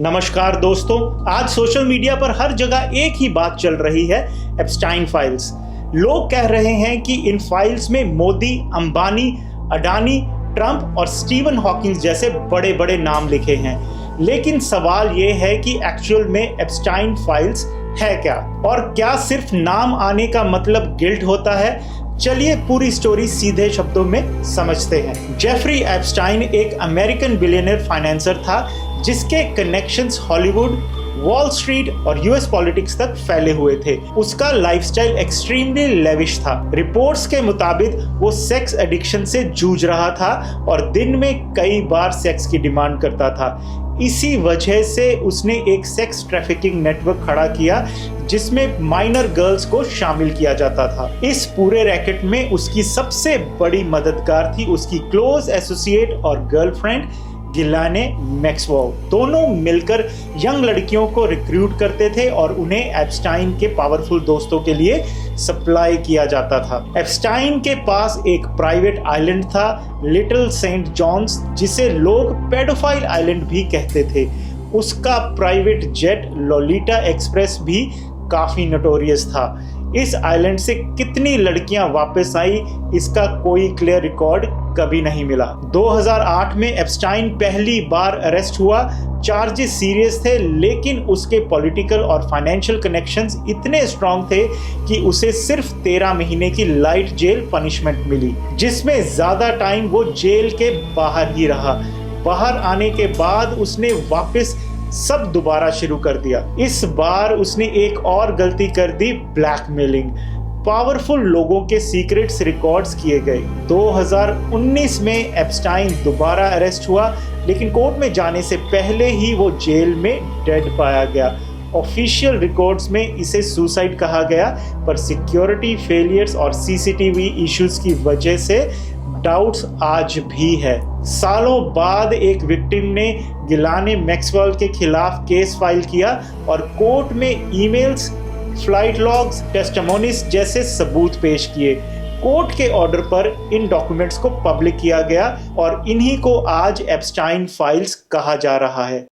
नमस्कार दोस्तों, आज सोशल मीडिया पर हर जगह एक ही बात चल रही है, एप्स्टाइन फाइल्स। लोग कह रहे हैं कि इन फाइल्स में मोदी, अंबानी, अडानी, ट्रंप और स्टीवन हॉकिंग जैसे बड़े बड़े नाम लिखे हैं। लेकिन सवाल ये है कि एक्चुअल में एप्स्टाइन फाइल्स है क्या, और क्या सिर्फ नाम आने का मतलब गिल्ट होता है? चलिए पूरी स्टोरी सीधे शब्दों में समझते हैं। जेफरी एप्स्टाइन एक अमेरिकन बिलियनर फाइनेंसर था जिसके कनेक्शंस हॉलीवुड, वॉल स्ट्रीट और यूएस पॉलिटिक्स तक फैले हुए थे। उसका लाइफस्टाइल एक्सट्रीमली लेविश था। रिपोर्ट्स के मुताबिक वो सेक्स एडिक्शन से जूझ रहा था और दिन में कई बार सेक्स की डिमांड करता था। इसी वजह से उसने एक सेक्स ट्रैफिकिंग नेटवर्क खड़ा किया जिसमें माइनर गर्ल्स को शामिल किया जाता था। इस पूरे रैकेट में उसकी सबसे बड़ी मददगार थी उसकी क्लोज एसोसिएट और गर्लफ्रेंड गिलाने मैक्सवेल। दोनों मिलकर यंग लड़कियों को रिक्रूट करते थे और उन्हें एप्स्टाइन के पावरफुल दोस्तों के लिए सप्लाई किया जाता था। एप्स्टाइन के पास एक प्राइवेट आइलैंड था, लिटिल सेंट जॉन्स, जिसे लोग पेडोफाइल आइलैंड भी कहते थे। उसका प्राइवेट जेट लोलिटा एक्सप्रेस भी काफी नोटोरियस था। इस आइलैंड से कितनी लड़कियां वापस आई, इसका कोई क्लियर रिकॉर्ड कभी नहीं मिला। 2008 में एप्स्टाइन पहली बार अरेस्ट हुआ। चार्जेस सीरियस थे, लेकिन उसके पॉलिटिकल और फाइनेंशियल कनेक्शंस इतने स्ट्रांग थे कि उसे सिर्फ 13 महीने की लाइट जेल पनिशमेंट मिली, जिसमें ज्यादा टाइम वो जेल के बाहर ही रहा। बाहर आने के बाद उसने वापस सब दोबारा शुरू कर दिया। इस बार उसने एक और गलती कर दी, ब्लैकमेलिंग। पावरफुल लोगों के सीक्रेट्स रिकॉर्ड्स किए गए। 2019 में एप्स्टाइन दोबारा अरेस्ट हुआ, लेकिन कोर्ट में जाने से पहले ही वो जेल में डेड पाया गया। ऑफिशियल रिकॉर्ड्स में इसे सुसाइड कहा गया, पर सिक्योरिटी फेलियर्स और सीसीटीवी इश्यूज की वजह से डाउट्स आज भी है। सालों बाद एक विक्टिम ने गिलाने मैक्सवेल के खिलाफ केस फाइल किया और कोर्ट में ईमेल्स, फ्लाइट लॉग्स, टेस्टिमोनीज जैसे सबूत पेश किए। कोर्ट के ऑर्डर पर इन डॉक्यूमेंट्स को पब्लिक किया गया और इन्हीं को आज एप्स्टाइन फाइल्स कहा जा रहा है।